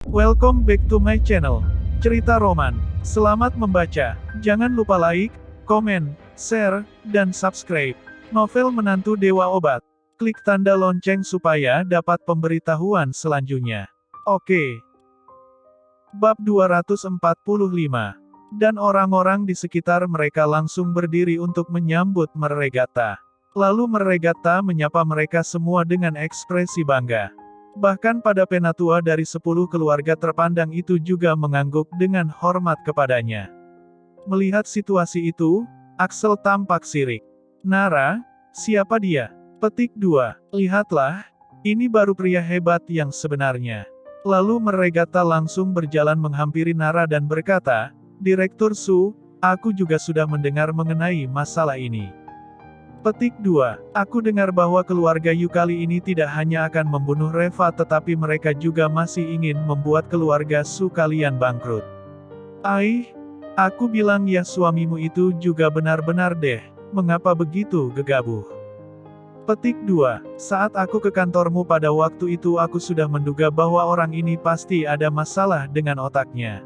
Welcome back to my channel, Cerita Roman. Selamat membaca. Jangan lupa like, komen, share, dan subscribe. Novel Menantu Dewa Obat. Klik tanda lonceng supaya dapat pemberitahuan selanjutnya. Oke. Bab 245. Dan orang-orang di sekitar mereka langsung berdiri untuk menyambut Meregata. Lalu Meregata menyapa mereka semua dengan ekspresi bangga. Bahkan pada penatua dari 10 keluarga terpandang itu juga mengangguk dengan hormat kepadanya. Melihat situasi itu, Axel tampak sirik. Nara, siapa dia? Petik 2. Lihatlah, ini baru pria hebat yang sebenarnya. Lalu Meregata langsung berjalan menghampiri Nara dan berkata, Direktur Su, aku juga sudah mendengar mengenai masalah ini. Petik 2. Aku dengar bahwa keluarga Yu kali ini tidak hanya akan membunuh Reva tetapi mereka juga masih ingin membuat keluarga Su kalian bangkrut. Aku bilang ya suamimu itu juga benar-benar deh, mengapa begitu gegabah? Petik 2. Saat aku ke kantormu pada waktu itu aku sudah menduga bahwa orang ini pasti ada masalah dengan otaknya.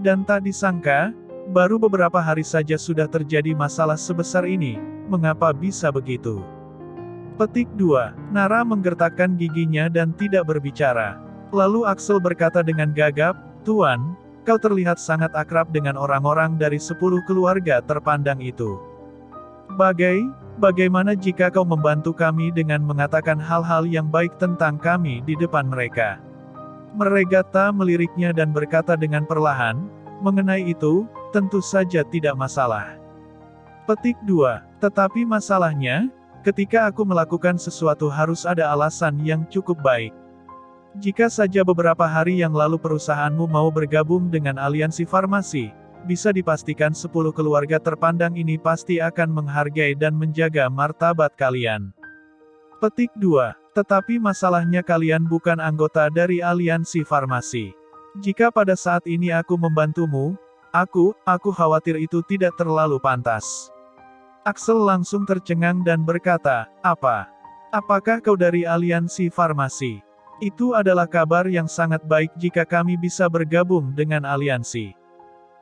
Dan tak disangka, baru beberapa hari saja sudah terjadi masalah sebesar ini. Mengapa bisa begitu? Petik 2. Nara menggertakkan giginya dan tidak berbicara. Lalu Axel berkata dengan gagap, Tuan, kau terlihat sangat akrab dengan orang-orang dari 10 keluarga terpandang itu. Bagaimana jika kau membantu kami dengan mengatakan hal-hal yang baik tentang kami di depan mereka? Meregata meliriknya dan berkata dengan perlahan, mengenai itu, tentu saja tidak masalah. Petik 2. Tetapi masalahnya, ketika aku melakukan sesuatu harus ada alasan yang cukup baik. Jika saja beberapa hari yang lalu perusahaanmu mau bergabung dengan aliansi farmasi, bisa dipastikan 10 keluarga terpandang ini pasti akan menghargai dan menjaga martabat kalian. Petik 2. Tetapi masalahnya kalian bukan anggota dari aliansi farmasi. Jika pada saat ini aku membantumu, aku khawatir itu tidak terlalu pantas. Axel langsung tercengang dan berkata, Apakah kau dari aliansi farmasi? Itu adalah kabar yang sangat baik jika kami bisa bergabung dengan aliansi.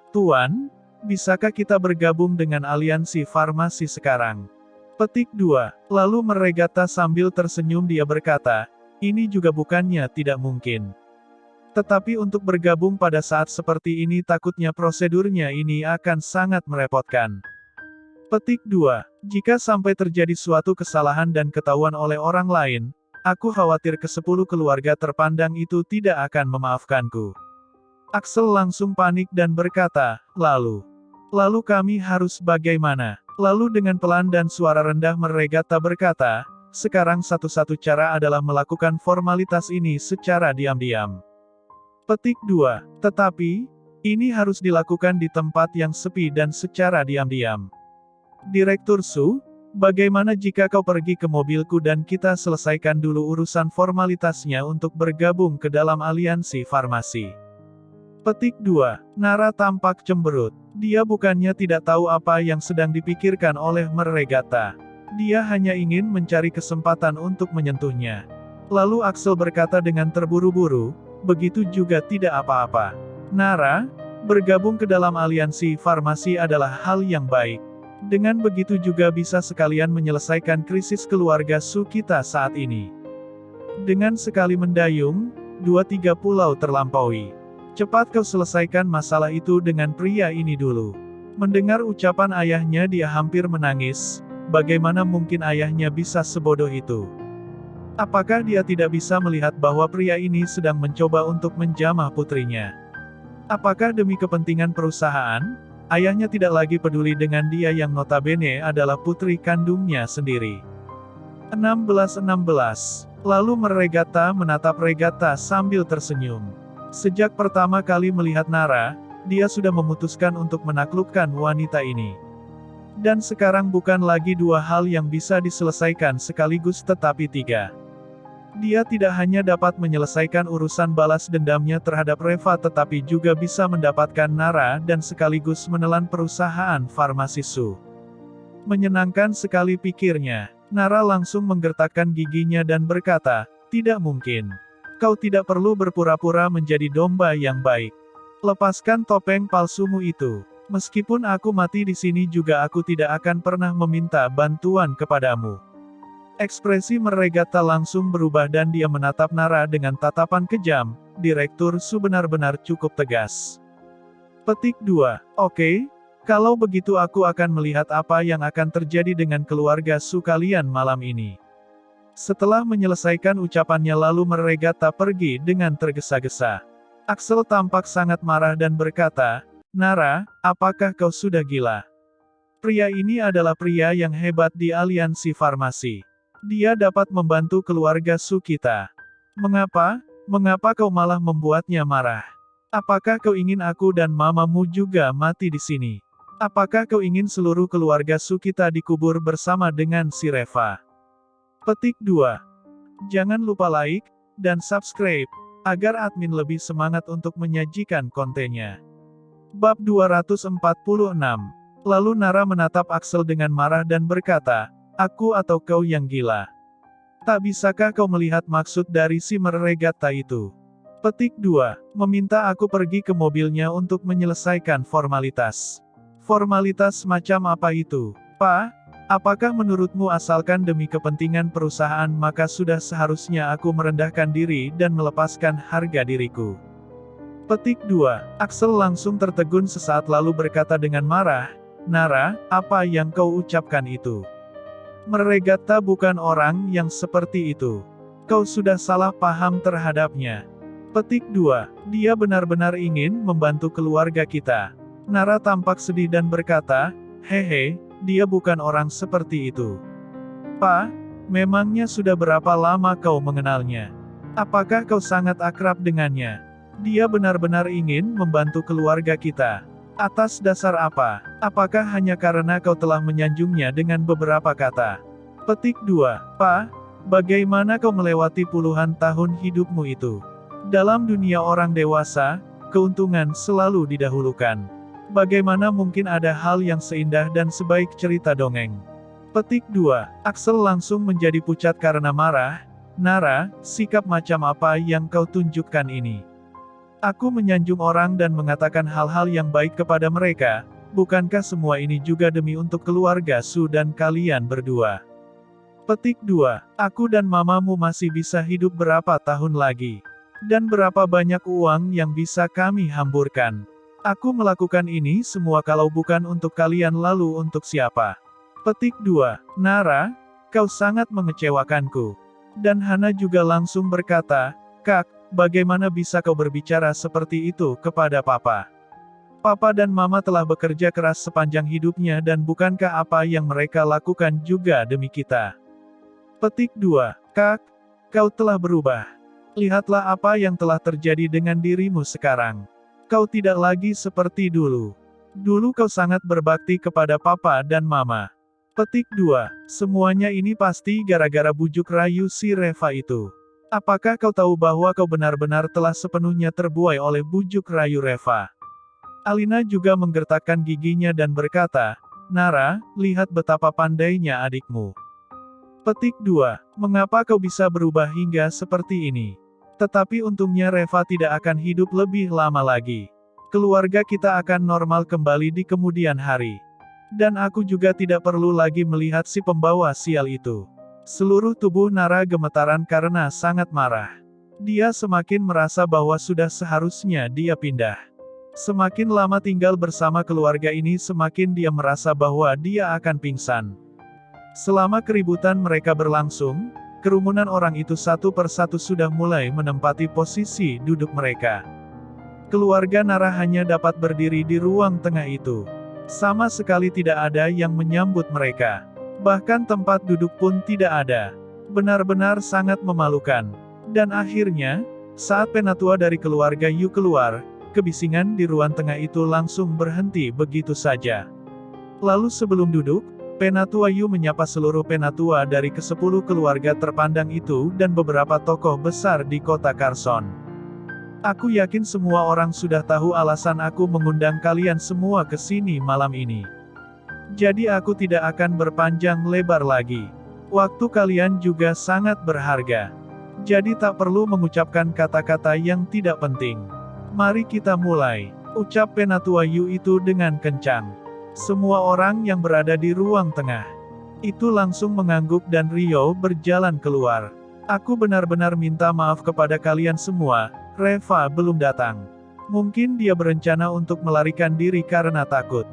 Tuan, bisakah kita bergabung dengan aliansi farmasi sekarang? Petik 2. Lalu Meregata sambil tersenyum dia berkata, ini juga bukannya tidak mungkin. Tetapi untuk bergabung pada saat seperti ini takutnya prosedurnya ini akan sangat merepotkan. Petik 2. Jika sampai terjadi suatu kesalahan dan ketahuan oleh orang lain, aku khawatir ke-10 keluarga terpandang itu tidak akan memaafkanku. Axel langsung panik dan berkata, Lalu kami harus bagaimana? Lalu dengan pelan dan suara rendah Meregata berkata, sekarang satu-satu cara adalah melakukan formalitas ini secara diam-diam. Petik 2. Tetapi, ini harus dilakukan di tempat yang sepi dan secara diam-diam. Direktur Su, bagaimana jika kau pergi ke mobilku dan kita selesaikan dulu urusan formalitasnya untuk bergabung ke dalam aliansi farmasi. Petik 2. Nara tampak cemberut. Dia bukannya tidak tahu apa yang sedang dipikirkan oleh Meregata. Dia hanya ingin mencari kesempatan untuk menyentuhnya. Lalu Axel berkata dengan terburu-buru, begitu juga tidak apa-apa. Nara, bergabung ke dalam aliansi farmasi adalah hal yang baik. Dengan begitu juga bisa sekalian menyelesaikan krisis keluarga Su kita saat ini. Dengan sekali mendayung, 2-3 pulau terlampaui. Cepat kau selesaikan masalah itu dengan pria ini dulu. Mendengar ucapan ayahnya dia hampir menangis, bagaimana mungkin ayahnya bisa sebodoh itu? Apakah dia tidak bisa melihat bahwa pria ini sedang mencoba untuk menjamah putrinya? Apakah demi kepentingan perusahaan? Ayahnya tidak lagi peduli dengan dia yang notabene adalah putri kandungnya sendiri. 16. Lalu Meregata menatap Regata sambil tersenyum. Sejak pertama kali melihat Nara, dia sudah memutuskan untuk menaklukkan wanita ini. Dan sekarang bukan lagi 2 hal yang bisa diselesaikan sekaligus tetapi 3. Dia tidak hanya dapat menyelesaikan urusan balas dendamnya terhadap Reva tetapi juga bisa mendapatkan Nara dan sekaligus menelan perusahaan farmasi Su. Menyenangkan sekali pikirnya. Nara langsung menggertakkan giginya dan berkata, tidak mungkin. Kau tidak perlu berpura-pura menjadi domba yang baik. Lepaskan topeng palsumu itu. Meskipun aku mati di sini juga aku tidak akan pernah meminta bantuan kepadamu. Ekspresi Meregata langsung berubah dan dia menatap Nara dengan tatapan kejam. Direktur Su benar-benar cukup tegas. Petik 2. Oke, kalau begitu aku akan melihat apa yang akan terjadi dengan keluarga Su kalian malam ini. Setelah menyelesaikan ucapannya lalu Meregata pergi dengan tergesa-gesa. Axel tampak sangat marah dan berkata, Nara, apakah kau sudah gila? Pria ini adalah pria yang hebat di aliansi farmasi. Dia dapat membantu keluarga Su kita. Mengapa kau malah membuatnya marah? Apakah kau ingin aku dan mamamu juga mati di sini? Apakah kau ingin seluruh keluarga Su kita dikubur bersama dengan si Reva? Petik 2. Jangan lupa like, dan subscribe, agar admin lebih semangat untuk menyajikan kontennya. Bab 246. Lalu Nara menatap Axel dengan marah dan berkata, aku atau kau yang gila? Tak bisakah kau melihat maksud dari si Meregata itu? Petik 2. Meminta aku pergi ke mobilnya untuk menyelesaikan formalitas. Formalitas macam apa itu, Pak? Apakah menurutmu asalkan demi kepentingan perusahaan maka sudah seharusnya aku merendahkan diri dan melepaskan harga diriku? Petik 2. Axel langsung tertegun sesaat lalu berkata dengan marah, Nara, apa yang kau ucapkan itu? Meregata bukan orang yang seperti itu. Kau sudah salah paham terhadapnya. Petik 2. Dia benar-benar ingin membantu keluarga kita. Nara tampak sedih dan berkata, hehe, dia bukan orang seperti itu. Pak, memangnya sudah berapa lama kau mengenalnya? Apakah kau sangat akrab dengannya? Dia benar-benar ingin membantu keluarga kita. Atas dasar apa? Apakah hanya karena kau telah menyanjungnya dengan beberapa kata? Petik 2. Pak, bagaimana kau melewati puluhan tahun hidupmu itu? Dalam dunia orang dewasa, keuntungan selalu didahulukan. Bagaimana mungkin ada hal yang seindah dan sebaik cerita dongeng? Petik 2. Axel langsung menjadi pucat karena marah. Nara, sikap macam apa yang kau tunjukkan ini? Aku menyanjung orang dan mengatakan hal-hal yang baik kepada mereka. Bukankah semua ini juga demi untuk keluarga Su dan kalian berdua? Petik 2. Aku dan mamamu masih bisa hidup berapa tahun lagi? Dan berapa banyak uang yang bisa kami hamburkan? Aku melakukan ini semua kalau bukan untuk kalian lalu untuk siapa? Petik 2. Nara, kau sangat mengecewakanku. Dan Hana juga langsung berkata, Kak, bagaimana bisa kau berbicara seperti itu kepada Papa? Papa dan Mama telah bekerja keras sepanjang hidupnya dan bukankah apa yang mereka lakukan juga demi kita? Petik 2. Kak, kau telah berubah. Lihatlah apa yang telah terjadi dengan dirimu sekarang. Kau tidak lagi seperti dulu. Dulu kau sangat berbakti kepada Papa dan Mama. Petik 2. Semuanya ini pasti gara-gara bujuk rayu si Reva itu. Apakah kau tahu bahwa kau benar-benar telah sepenuhnya terbuai oleh bujuk rayu Reva? Alina juga menggertakkan giginya dan berkata, Nara, lihat betapa pandainya adikmu. Petik 2. Mengapa kau bisa berubah hingga seperti ini? Tetapi untungnya Reva tidak akan hidup lebih lama lagi. Keluarga kita akan normal kembali di kemudian hari. Dan aku juga tidak perlu lagi melihat si pembawa sial itu. Seluruh tubuh Nara gemetaran karena sangat marah. Dia semakin merasa bahwa sudah seharusnya dia pindah. Semakin lama tinggal bersama keluarga ini semakin dia merasa bahwa dia akan pingsan. Selama keributan mereka berlangsung, kerumunan orang itu satu persatu sudah mulai menempati posisi duduk mereka. Keluarga Nara hanya dapat berdiri di ruang tengah itu. Sama sekali tidak ada yang menyambut mereka. Bahkan tempat duduk pun tidak ada. Benar-benar sangat memalukan. Dan akhirnya, saat penatua dari keluarga Yu keluar, kebisingan di ruang tengah itu langsung berhenti begitu saja. Lalu sebelum duduk, Penatua Yu menyapa seluruh penatua dari ke-10 keluarga terpandang itu dan beberapa tokoh besar di kota Carson. Aku yakin semua orang sudah tahu alasan aku mengundang kalian semua ke sini malam ini. Jadi aku tidak akan berpanjang lebar lagi. Waktu kalian juga sangat berharga. Jadi tak perlu mengucapkan kata-kata yang tidak penting. Mari kita mulai. Ucap Penatua Yu itu dengan kencang. Semua orang yang berada di ruang tengah itu langsung mengangguk dan Rio berjalan keluar. Aku benar-benar minta maaf kepada kalian semua, Reva belum datang. Mungkin dia berencana untuk melarikan diri karena takut.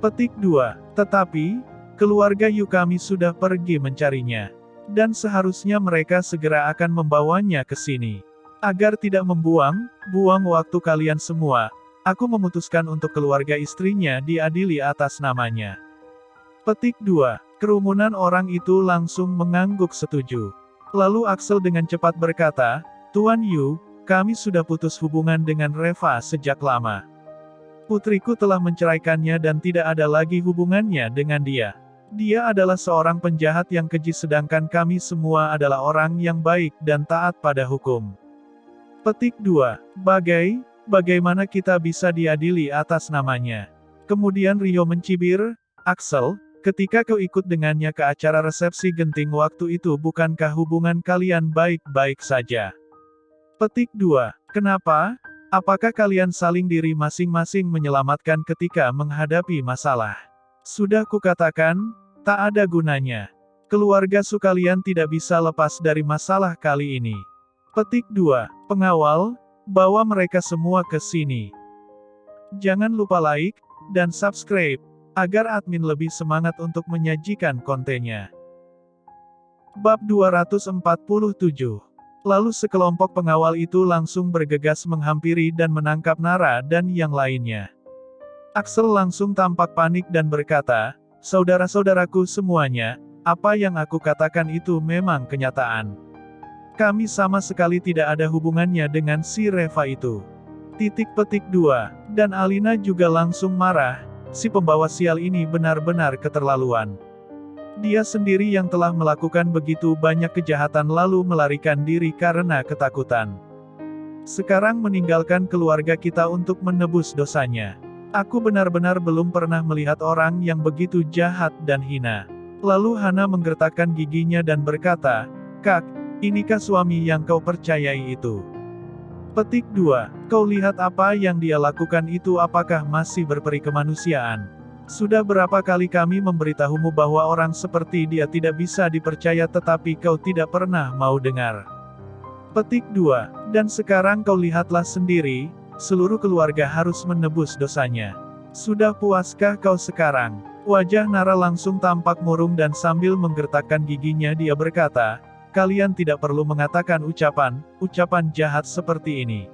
Petik 2. Tetapi, keluarga Yukami sudah pergi mencarinya. Dan seharusnya mereka segera akan membawanya ke sini. Agar tidak buang waktu kalian semua, aku memutuskan untuk keluarga istrinya diadili atas namanya. Petik 2. Kerumunan orang itu langsung mengangguk setuju. Lalu Axel dengan cepat berkata, Tuan Yu, kami sudah putus hubungan dengan Reva sejak lama. Putriku telah menceraikannya dan tidak ada lagi hubungannya dengan dia. Dia adalah seorang penjahat yang keji sedangkan kami semua adalah orang yang baik dan taat pada hukum. Petik 2. Bagaimana kita bisa diadili atas namanya? Kemudian Rio mencibir, Axel, ketika kau ikut dengannya ke acara resepsi genting waktu itu bukankah hubungan kalian baik-baik saja? Petik 2. Kenapa? Apakah kalian saling diri masing-masing menyelamatkan ketika menghadapi masalah? Sudah kukatakan, tak ada gunanya. Keluarga Su kalian tidak bisa lepas dari masalah kali ini. Petik 2. Pengawal, bawa mereka semua ke sini. Jangan lupa like dan subscribe agar admin lebih semangat untuk menyajikan kontennya. Bab 247. Lalu sekelompok pengawal itu langsung bergegas menghampiri dan menangkap Nara dan yang lainnya. Axel langsung tampak panik dan berkata, saudara-saudaraku semuanya, apa yang aku katakan itu memang kenyataan. Kami sama sekali tidak ada hubungannya dengan si Reva itu. Petik 2. Dan Alina juga langsung marah, si pembawa sial ini benar-benar keterlaluan. Dia sendiri yang telah melakukan begitu banyak kejahatan lalu melarikan diri karena ketakutan. Sekarang meninggalkan keluarga kita untuk menebus dosanya. Aku benar-benar belum pernah melihat orang yang begitu jahat dan hina. Lalu Hana menggertakkan giginya dan berkata, Kak, inikah suami yang kau percayai itu? Petik 2. Kau lihat apa yang dia lakukan itu apakah masih berperi kemanusiaan? Sudah berapa kali kami memberitahumu bahwa orang seperti dia tidak bisa dipercaya tetapi kau tidak pernah mau dengar. Petik 2. Dan sekarang kau lihatlah sendiri, seluruh keluarga harus menebus dosanya. Sudah puaskah kau sekarang? Wajah Nara langsung tampak murung dan sambil menggertakkan giginya dia berkata, kalian tidak perlu mengatakan ucapan jahat seperti ini.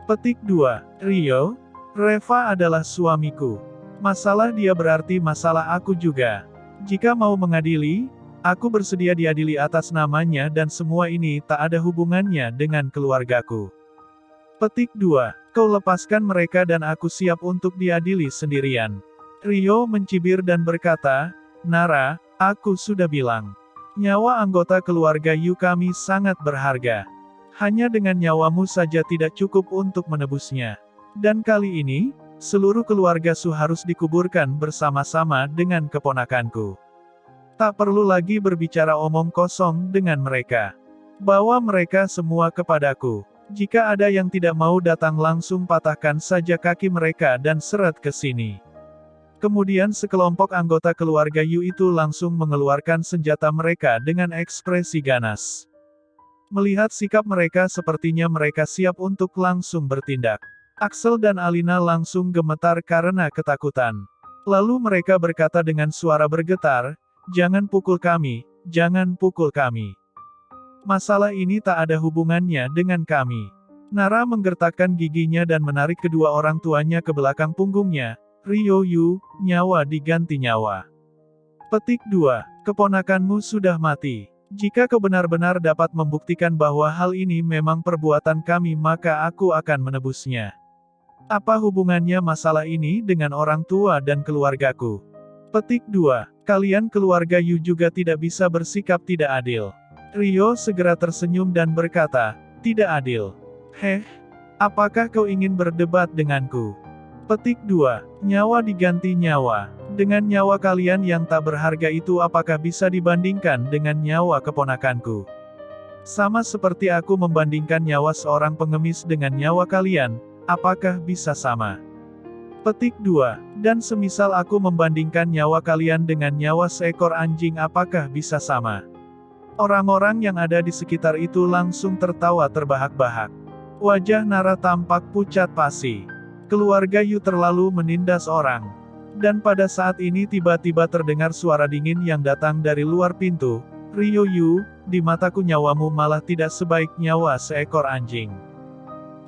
Petik 2. Rio, Reva adalah suamiku. Masalah dia berarti masalah aku juga. Jika mau mengadili, aku bersedia diadili atas namanya dan semua ini tak ada hubungannya dengan keluargaku. Petik 2. Kau lepaskan mereka dan aku siap untuk diadili sendirian. Rio mencibir dan berkata, Nara, aku sudah bilang. Nyawa anggota keluarga Yukami sangat berharga. Hanya dengan nyawamu saja tidak cukup untuk menebusnya. Dan kali ini, seluruh keluarga Su harus dikuburkan bersama-sama dengan keponakanku. Tak perlu lagi berbicara omong kosong dengan mereka. Bawa mereka semua kepadaku. Jika ada yang tidak mau datang langsung patahkan saja kaki mereka dan seret ke sini. Kemudian sekelompok anggota keluarga Yu itu langsung mengeluarkan senjata mereka dengan ekspresi ganas. Melihat sikap mereka sepertinya mereka siap untuk langsung bertindak. Axel dan Alina langsung gemetar karena ketakutan. Lalu mereka berkata dengan suara bergetar, jangan pukul kami, jangan pukul kami. Masalah ini tak ada hubungannya dengan kami. Nara menggertakkan giginya dan menarik kedua orang tuanya ke belakang punggungnya. Rio Yu, nyawa diganti nyawa. Petik 2. Keponakanmu sudah mati. Jika kau benar-benar dapat membuktikan bahwa hal ini memang perbuatan kami maka aku akan menebusnya. Apa hubungannya masalah ini dengan orang tua dan keluargaku? Petik 2. Kalian keluarga Yu juga tidak bisa bersikap tidak adil. Rio segera tersenyum dan berkata, tidak adil. Apakah kau ingin berdebat denganku? Petik 2. Nyawa diganti nyawa. Dengan nyawa kalian yang tak berharga itu apakah bisa dibandingkan dengan nyawa keponakanku? Sama seperti aku membandingkan nyawa seorang pengemis dengan nyawa kalian, apakah bisa sama? Petik 2. Dan semisal aku membandingkan nyawa kalian dengan nyawa seekor anjing, apakah bisa sama? Orang-orang yang ada di sekitar itu langsung tertawa terbahak-bahak. Wajah Nara tampak pucat pasi. Keluarga Yu terlalu menindas orang. Dan pada saat ini tiba-tiba terdengar suara dingin yang datang dari luar pintu. Ryo Yu, di mataku nyawamu malah tidak sebaik nyawa seekor anjing.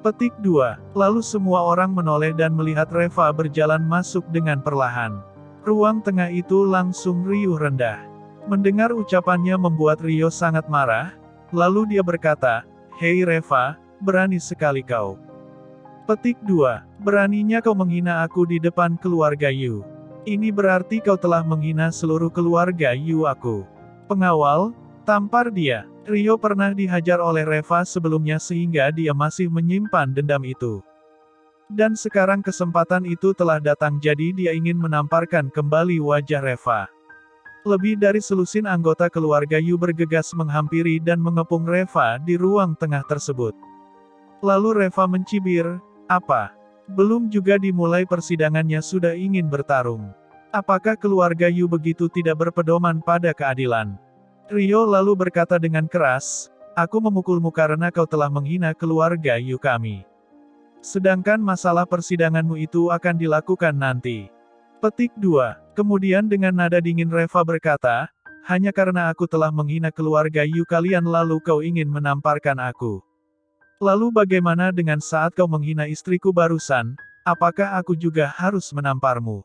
Petik 2. Lalu semua orang menoleh dan melihat Reva berjalan masuk dengan perlahan. Ruang tengah itu langsung riuh rendah. Mendengar ucapannya membuat Ryo sangat marah, lalu dia berkata, "Hei Reva, berani sekali kau." Petik 2. Beraninya kau menghina aku di depan keluarga Yu. Ini berarti kau telah menghina seluruh keluarga Yu aku. Pengawal, tampar dia. Ryo pernah dihajar oleh Reva sebelumnya sehingga dia masih menyimpan dendam itu. Dan sekarang kesempatan itu telah datang, jadi dia ingin menamparkan kembali wajah Reva. Lebih dari selusin anggota keluarga Yu bergegas menghampiri dan mengepung Reva di ruang tengah tersebut. Lalu Reva mencibir, "Apa? Belum juga dimulai persidangannya sudah ingin bertarung. Apakah keluarga Yu begitu tidak berpedoman pada keadilan?" Ryo lalu berkata dengan keras, "Aku memukulmu karena kau telah menghina keluarga Yu kami. Sedangkan masalah persidanganmu itu akan dilakukan nanti." Petik 2. Kemudian dengan nada dingin Reva berkata, "Hanya karena aku telah menghina keluarga Yu kalian lalu kau ingin menamparkan aku. Lalu bagaimana dengan saat kau menghina istriku barusan, apakah aku juga harus menamparmu?"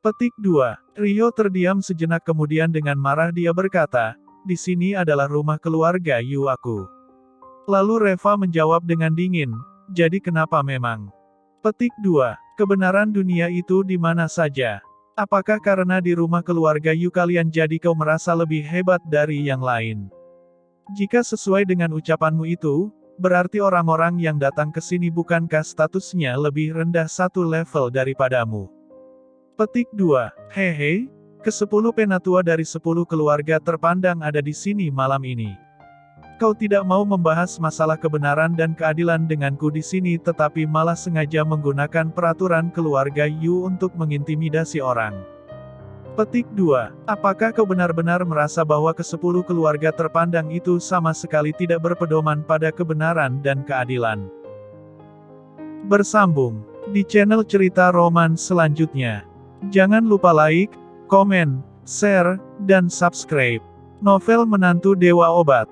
Petik 2. Ryo terdiam sejenak kemudian dengan marah dia berkata, "Di sini adalah rumah keluarga Yu aku." Lalu Reva menjawab dengan dingin, "Jadi kenapa memang?" Petik 2. Kebenaran dunia itu di mana saja? Apakah karena di rumah keluarga Yu kalian jadi kau merasa lebih hebat dari yang lain? Jika sesuai dengan ucapanmu itu, berarti orang-orang yang datang ke sini bukankah statusnya lebih rendah satu level daripadamu? Petik 2. Hehe, ke-10 penatua dari 10 keluarga terpandang ada di sini malam ini. Kau tidak mau membahas masalah kebenaran dan keadilan denganku di sini tetapi malah sengaja menggunakan peraturan keluarga Yu untuk mengintimidasi orang. Petik 2. Apakah kau benar-benar merasa bahwa ke-10 keluarga terpandang itu sama sekali tidak berpedoman pada kebenaran dan keadilan? Bersambung di channel cerita roman selanjutnya. Jangan lupa like, komen, share, dan subscribe. Novel Menantu Dewa Obat.